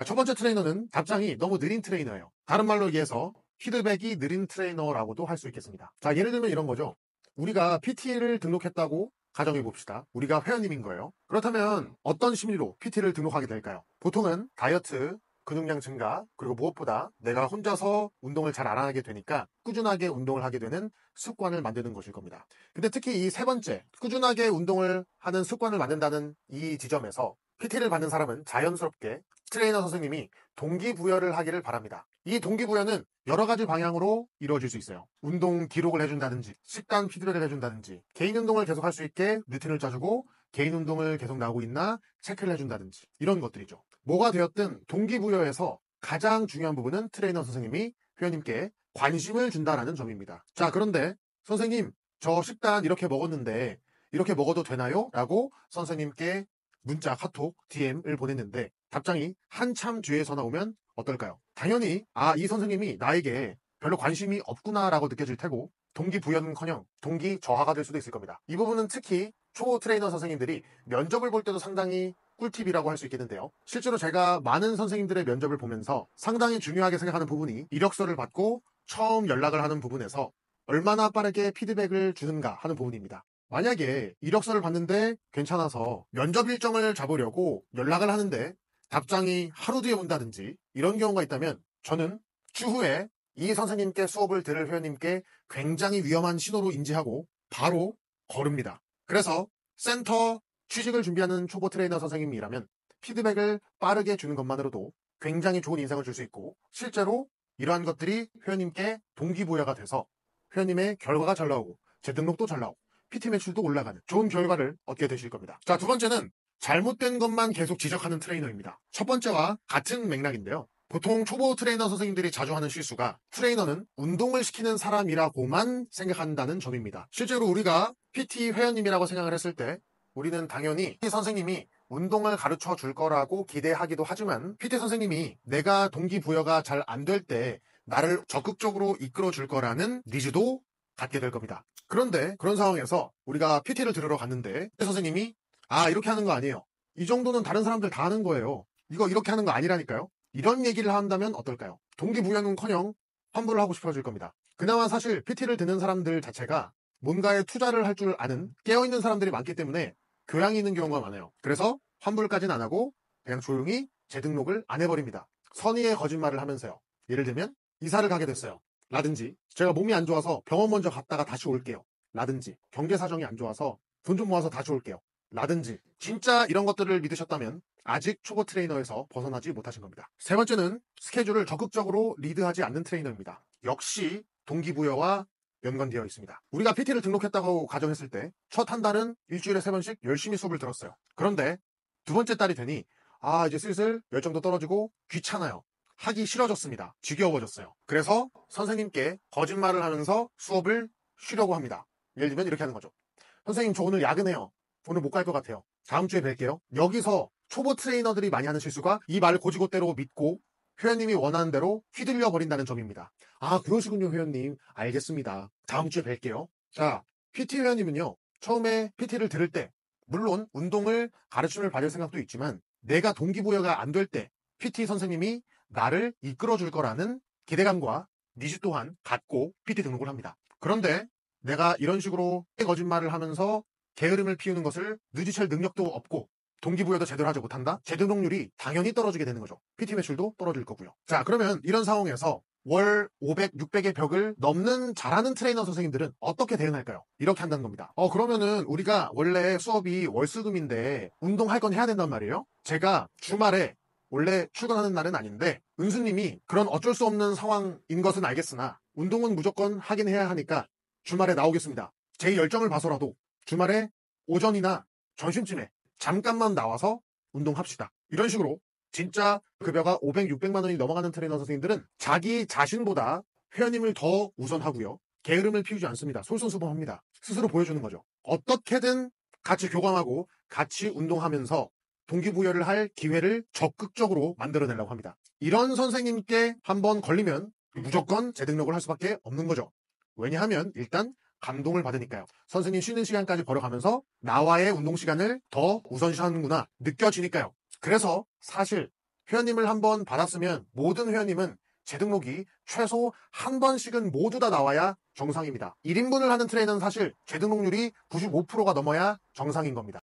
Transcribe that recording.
첫 번째 트레이너는 답장이 너무 느린 트레이너예요. 다른 말로 얘기해서 피드백이 느린 트레이너라고도 할 수 있겠습니다. 자, 예를 들면 이런 거죠. 우리가 PT를 등록했다고 가정해 봅시다. 우리가 회원님인 거예요. 그렇다면 어떤 심리로 PT를 등록하게 될까요? 보통은 다이어트, 근육량 증가, 그리고 무엇보다 내가 혼자서 운동을 잘 안 하게 되니까 꾸준하게 운동을 하게 되는 습관을 만드는 것일 겁니다. 근데 특히 이 세 번째, 꾸준하게 운동을 하는 습관을 만든다는 이 지점에서 PT를 받는 사람은 자연스럽게 트레이너 선생님이 동기부여를 하기를 바랍니다. 이 동기부여는 여러 가지 방향으로 이루어질 수 있어요. 운동 기록을 해준다든지, 식단 피드백을 해준다든지, 개인 운동을 계속 할 수 있게 루틴을 짜주고 개인 운동을 계속 나오고 있나 체크를 해준다든지, 이런 것들이죠. 뭐가 되었든 동기부여에서 가장 중요한 부분은 트레이너 선생님이 회원님께 관심을 준다라는 점입니다. 자, 그런데 선생님, 저 식단 이렇게 먹었는데 이렇게 먹어도 되나요? 라고 선생님께 문자, 카톡, DM을 보냈는데 답장이 한참 뒤에서 나오면 어떨까요? 당연히 이 선생님이 나에게 별로 관심이 없구나라고 느껴질 테고 동기부여는커녕 동기 저하가 될 수도 있을 겁니다. 이 부분은 특히 초 트레이너 선생님들이 면접을 볼 때도 상당히 꿀팁이라고 할 수 있겠는데요. 실제로 제가 많은 선생님들의 면접을 보면서 상당히 중요하게 생각하는 부분이 이력서를 받고 처음 연락을 하는 부분에서 얼마나 빠르게 피드백을 주는가 하는 부분입니다. 만약에 이력서를 봤는데 괜찮아서 면접 일정을 잡으려고 연락을 하는데 답장이 하루 뒤에 온다든지 이런 경우가 있다면 저는 추후에 이 선생님께 수업을 들을 회원님께 굉장히 위험한 신호로 인지하고 바로 거릅니다. 그래서 센터 취직을 준비하는 초보 트레이너 선생님이라면 피드백을 빠르게 주는 것만으로도 굉장히 좋은 인상을 줄 수 있고 실제로 이러한 것들이 회원님께 동기부여가 돼서 회원님의 결과가 잘 나오고 재등록도 잘 나오고 PT 매출도 올라가는 좋은 결과를 얻게 되실 겁니다. 자, 두 번째는 잘못된 것만 계속 지적하는 트레이너입니다. 첫 번째와 같은 맥락인데요. 보통 초보 트레이너 선생님들이 자주 하는 실수가 트레이너는 운동을 시키는 사람이라고만 생각한다는 점입니다. 실제로 우리가 PT 회원님이라고 생각을 했을 때 우리는 당연히 PT 선생님이 운동을 가르쳐 줄 거라고 기대하기도 하지만 PT 선생님이 내가 동기부여가 잘 안 될 때 나를 적극적으로 이끌어 줄 거라는 니즈도 갖게 될 겁니다. 그런데 그런 상황에서 우리가 PT를 들으러 갔는데 PT 선생님이 이렇게 하는 거 아니에요. 이 정도는 다른 사람들 다 하는 거예요. 이거 이렇게 하는 거 아니라니까요. 이런 얘기를 한다면 어떨까요? 동기부여는커녕 환불을 하고 싶어질 겁니다. 그나마 사실 PT를 듣는 사람들 자체가 뭔가에 투자를 할 줄 아는 깨어있는 사람들이 많기 때문에 교양이 있는 경우가 많아요. 그래서 환불까지는 안 하고 그냥 조용히 재등록을 안 해버립니다. 선의의 거짓말을 하면서요. 예를 들면 이사를 가게 됐어요. 라든지 제가 몸이 안 좋아서 병원 먼저 갔다가 다시 올게요. 라든지 경제 사정이 안 좋아서 돈 좀 모아서 다시 올게요. 라든지 진짜 이런 것들을 믿으셨다면 아직 초보 트레이너에서 벗어나지 못하신 겁니다. 세 번째는 스케줄을 적극적으로 리드하지 않는 트레이너입니다. 역시 동기부여와 연관되어 있습니다. 우리가 PT를 등록했다고 가정했을 때 첫 한 달은 일주일에 3번씩 열심히 수업을 들었어요. 그런데 두 번째 달이 되니 이제 슬슬 열정도 떨어지고 귀찮아요. 하기 싫어졌습니다. 지겨워졌어요. 그래서 선생님께 거짓말을 하면서 수업을 쉬려고 합니다. 예를 들면 이렇게 하는 거죠. 선생님, 저 오늘 야근해요. 오늘 못 갈 것 같아요. 다음 주에 뵐게요. 여기서 초보 트레이너들이 많이 하는 실수가 이 말을 고지고대로 믿고 회원님이 원하는 대로 휘둘려 버린다는 점입니다. 그러시군요, 회원님. 알겠습니다. 다음 주에 뵐게요. 자, PT 회원님은요, 처음에 PT를 들을 때 물론 운동을 가르침을 받을 생각도 있지만 내가 동기부여가 안 될 때 PT 선생님이 나를 이끌어 줄 거라는 기대감과 니즈 또한 갖고 PT 등록을 합니다. 그런데 내가 이런 식으로 거짓말을 하면서 게으름을 피우는 것을 누지칠 능력도 없고 동기부여도 제대로 하지 못한다? 재등록률이 당연히 떨어지게 되는 거죠. PT 매출도 떨어질 거고요. 자, 그러면 이런 상황에서 월 500, 600의 벽을 넘는 잘하는 트레이너 선생님들은 어떻게 대응할까요? 이렇게 한다는 겁니다. 그러면은 우리가 원래 수업이 월수금인데 운동할 건 해야 된단 말이에요. 제가 주말에 원래 출근하는 날은 아닌데 은수님이 그런 어쩔 수 없는 상황인 것은 알겠으나 운동은 무조건 하긴 해야 하니까 주말에 나오겠습니다. 제 열정을 봐서라도 주말에 오전이나 점심쯤에 잠깐만 나와서 운동합시다. 이런 식으로 진짜 급여가 500, 600만 원이 넘어가는 트레이너 선생님들은 자기 자신보다 회원님을 더 우선하고요. 게으름을 피우지 않습니다. 솔선수범합니다. 스스로 보여주는 거죠. 어떻게든 같이 교감하고 같이 운동하면서 동기부여를 할 기회를 적극적으로 만들어내려고 합니다. 이런 선생님께 한번 걸리면 무조건 재등록을 할 수밖에 없는 거죠. 왜냐하면 일단 감동을 받으니까요. 선생님 쉬는 시간까지 벌어가면서 나와의 운동 시간을 더 우선시하는구나 느껴지니까요. 그래서 사실 회원님을 한번 받았으면 모든 회원님은 재등록이 최소 한 번씩은 모두 다 나와야 정상입니다. 1인분을 하는 트레이너는 사실 재등록률이 95%가 넘어야 정상인 겁니다.